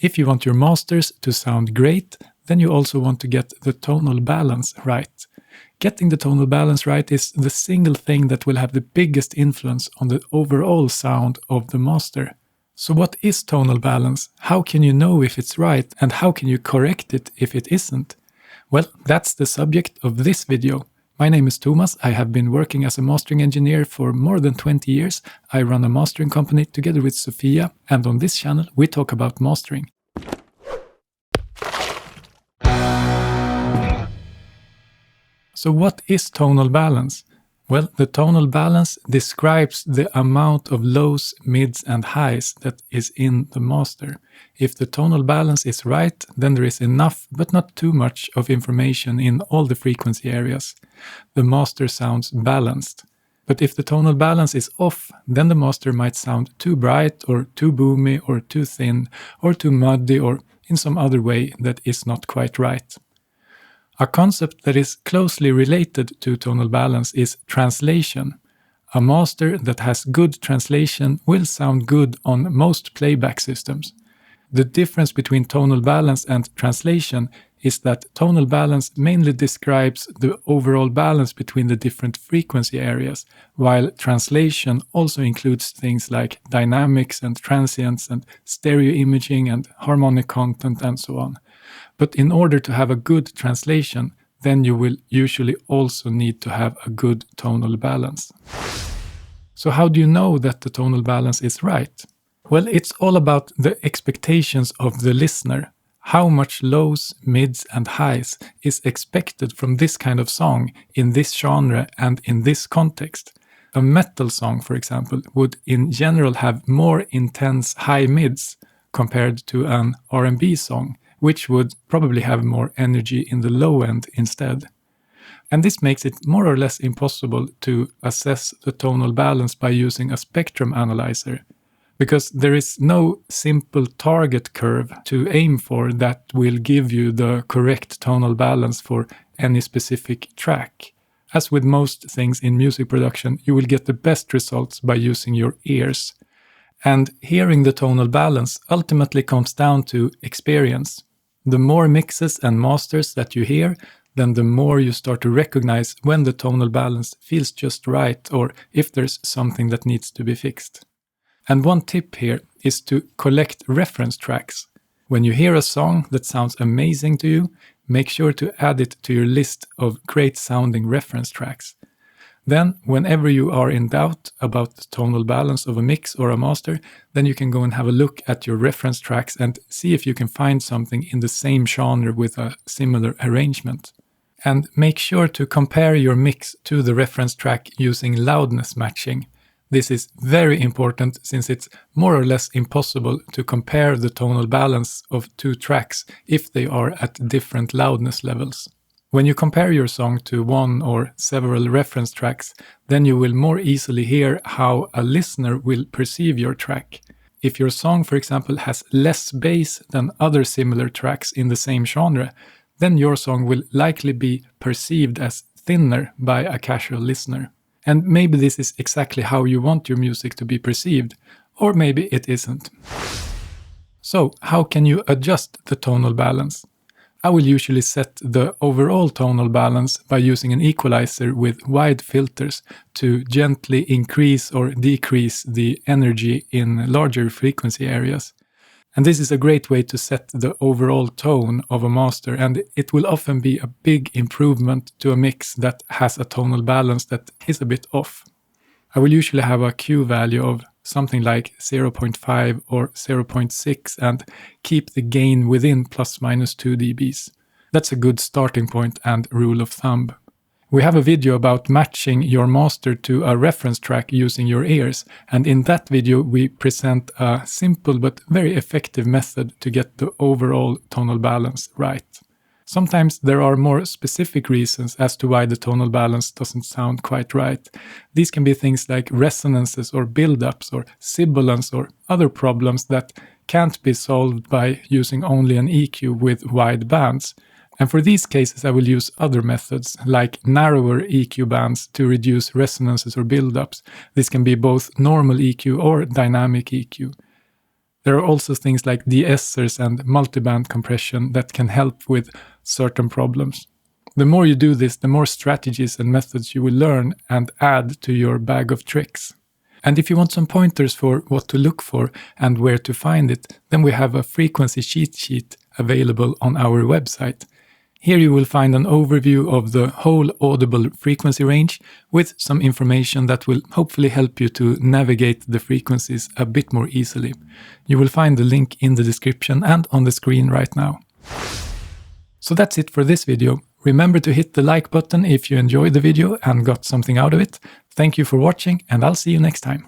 If you want your masters to sound great, then you also want to get the tonal balance right. Getting the tonal balance right is the single thing that will have the biggest influence on the overall sound of the master. So what is tonal balance? How can you know if it's right, and how can you correct it if it isn't? Well, that's the subject of this video. My name is Thomas. I have been working as a mastering engineer for more than 20 years. I run a mastering company together with Sofia, and on this channel we talk about mastering. So what is tonal balance? Well, the tonal balance describes the amount of lows, mids and highs that is in the master. If the tonal balance is right, then there is enough, but not too much, of information in all the frequency areas. The master sounds balanced. But if the tonal balance is off, then the master might sound too bright or too boomy or too thin or too muddy or in some other way that is not quite right. A concept that is closely related to tonal balance is translation. A master that has good translation will sound good on most playback systems. The difference between tonal balance and translation is that tonal balance mainly describes the overall balance between the different frequency areas, while translation also includes things like dynamics and transients and stereo imaging and harmonic content and so on. But in order to have a good translation, then you will usually also need to have a good tonal balance. So how do you know that the tonal balance is right? Well, it's all about the expectations of the listener. How much lows, mids and highs is expected from this kind of song in this genre and in this context. A metal song, for example, would in general have more intense high mids compared to an R&B song, which would probably have more energy in the low end instead. And this makes it more or less impossible to assess the tonal balance by using a spectrum analyzer, because there is no simple target curve to aim for that will give you the correct tonal balance for any specific track. As with most things in music production, you will get the best results by using your ears. And hearing the tonal balance ultimately comes down to experience. The more mixes and masters that you hear, then the more you start to recognize when the tonal balance feels just right or if there's something that needs to be fixed. And one tip here is to collect reference tracks. When you hear a song that sounds amazing to you, make sure to add it to your list of great sounding reference tracks. Then, whenever you are in doubt about the tonal balance of a mix or a master, then you can go and have a look at your reference tracks and see if you can find something in the same genre with a similar arrangement. And make sure to compare your mix to the reference track using loudness matching. This is very important since it's more or less impossible to compare the tonal balance of two tracks if they are at different loudness levels. When you compare your song to one or several reference tracks, then you will more easily hear how a listener will perceive your track. If your song, for example, has less bass than other similar tracks in the same genre, then your song will likely be perceived as thinner by a casual listener. And maybe this is exactly how you want your music to be perceived, or maybe it isn't. So, how can you adjust the tonal balance? I will usually set the overall tonal balance by using an equalizer with wide filters to gently increase or decrease the energy in larger frequency areas. And this is a great way to set the overall tone of a master, and it will often be a big improvement to a mix that has a tonal balance that is a bit off. I will usually have a Q value of something like 0.5 or 0.6 and keep the gain within plus minus 2 dBs. That's a good starting point and rule of thumb. We have a video about matching your master to a reference track using your ears, and in that video we present a simple but very effective method to get the overall tonal balance right. Sometimes there are more specific reasons as to why the tonal balance doesn't sound quite right. These can be things like resonances or build-ups or sibilance or other problems that can't be solved by using only an EQ with wide bands. And for these cases I will use other methods like narrower EQ bands to reduce resonances or build-ups. This can be both normal EQ or dynamic EQ. There are also things like de-essers and multiband compression that can help with certain problems. The more you do this, the more strategies and methods you will learn and add to your bag of tricks. And if you want some pointers for what to look for and where to find it, then we have a frequency cheat sheet available on our website. Here you will find an overview of the whole audible frequency range with some information that will hopefully help you to navigate the frequencies a bit more easily. You will find the link in the description and on the screen right now. So that's it for this video. Remember to hit the like button if you enjoyed the video and got something out of it. Thank you for watching, and I'll see you next time.